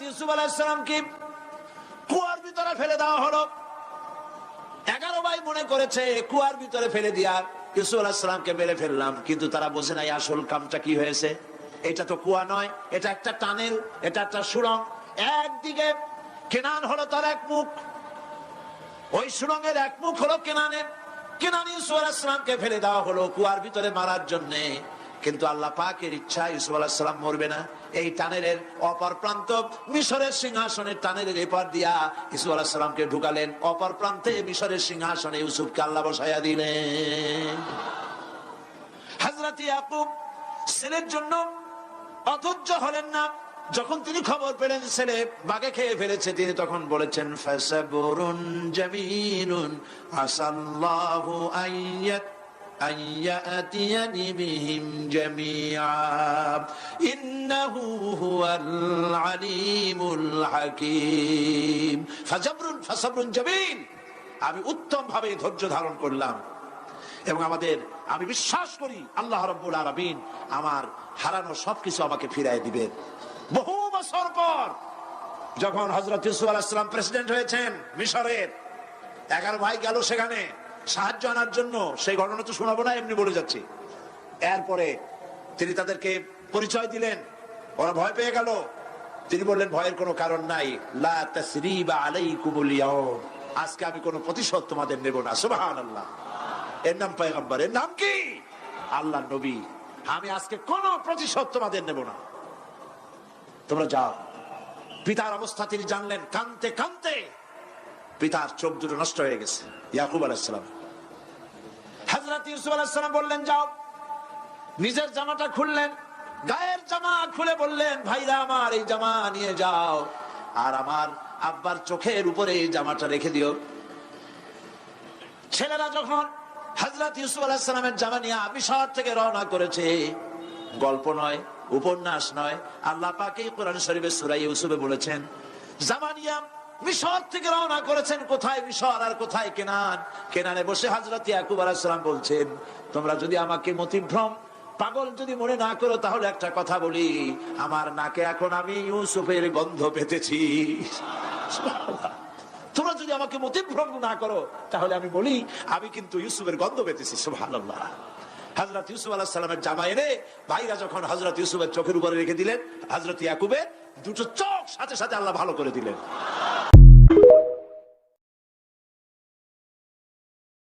ইউসুফ আলাইহিস সালামকে কুয়ার ভিতরে ফেলে দেওয়া হলো। 11 ভাই মনে করেছে কুয়ার ভিতরে ফেলে দিয়া ইউসুফ আলাইহিস সালামকে মেরে ফেললাম, কিন্তু তারা বোঝে নাই আসল কামটা কি হয়েছে। এটা তো কুয়া নয়, এটা একটা টানেল, এটা একটা সুড়ঙ্গ। একদিকে কেনান হলো তার এক মুখ, ওই সুড়ঙ্গের এক মুখ হলো কেনানের। কেনান ইউসুফ আলাইহিস সালামকে ফেলে দেওয়া হলো কুয়ার ভিতরে মারার জন্য, কিন্তু আল্লাহ পাকের ইচ্ছা ইউসুফ আলাইহিস সালাম মরবে না। এই টানেলের অপর প্রান্ত মিশরের সিংহাসনের টানেলের এপার দিয়া ইউসুফ আলাইহিস সালামকে ঢুকালেন, অপর প্রান্তে মিশরের সিংহাসনে ইউসুফকে আল্লাহ বসাইয়া দিলেন। হযরত ইয়াকুব ছেলের জন্য অধৈর্য হলেন না। যখন তিনি খবর পেলেন ছেলে বাঘে খেয়ে ফেলেছে, তিনি তখন বলেছেন ফাসাবরুন জামিলুন আসাল্লাহু আইয়াতিয়ানি বিহিম জামিআ ইন্নাহু হুয়াল আলিমুল হাকীম। ফাসাবরুন জামিল, আমি উত্তম ভাবে ধৈর্য ধারণ করলাম এবং আমি বিশ্বাস করি আল্লাহ রাব্বুল আলামিন আমার হারানো সবকিছু আমাকে ফিরিয়ে দিবেন। বহু বছর পর যখন হযরত ইউসুফ আলাইহিস সালাম প্রেসিডেন্ট হয়েছেন মিশরের, 11 ভাই গেল সেখানে সাহায্য আনার জন্য। সেই ঘটনা তো শোনাবো না, এমনি বলে যাচ্ছি। এরপরে তিনি তাদেরকে পরিচয় দিলেন, ওরা ভয় পেয়ে গেল। তিনি বললেন ভয়ের কোনো কারণ নাই, লা তাসরিবা আলাইকুমুল ইয়াউম, আজকে আমি কোনো প্রতিশোধ তোমাদের নেব না। সুবহানাল্লাহ। এর নাম পয়গম্বর, এর নাম কি আল্লাহর নবী। আমি আজকে কোনো প্রতিশোধ তোমাদের নেব না, তোমরা যাও। পিতার অবস্থা তিনি জানলেন, কাঁদতে কাঁদতে পিতার চোখ দুটো নষ্ট হয়ে গেছে। ইয়াকুব আলাইহিস সালাম, হযরত ইউসুফ আলাইহিস সালাম বললেন যাও। নিজের জামাটা খুললেন, গায়ের জামা খুলে বললেন ভাইরা আমার এই জামা নিয়ে যাও, আর আমার আব্বার চোখের উপরে এই জামাটা রেখে দিও। ছেলেরা যখন হযরত ইউসুফ আলাইহিস সালামের জামা নিয়ে মিশর থেকে রওনা করেছে, গল্প নয়, উপন্যাস নয়, আল্লাহ পাক এই কোরআন শরীফে সূরা ইউসুফে বলেছেন জামা নিয়ে মিশর থেকে রওনা করেছেন। কোথায় মিশর আর কোথায় কেনান? কেনানে বসে হযরত ইয়াকুব আলাইহিস সালাম বলছেন তোমরা যদি আমাকে মতিভ্রম পাগল যদি মনে না করো তাহলে একটা কথা বলি, আমার নাকে এখন আমি ইউসুফের গন্ধ পেতেছি। তোমরা যদি আমাকে মতিভ্রম না করো তাহলে আমি বলি আমি কিন্তু ইউসুফের গন্ধ পেতেছি। সুবহানাল্লাহ। হযরত ইউসুফ আলাইহিস সালামের জামা এনে ভাইরা যখন হযরত ইউসুফের চোখের উপরে রেখে দিলেন, হযরত ইয়াকুবের দুটো চোখ সাথে সাথে আল্লাহ ভালো করে দিলেন।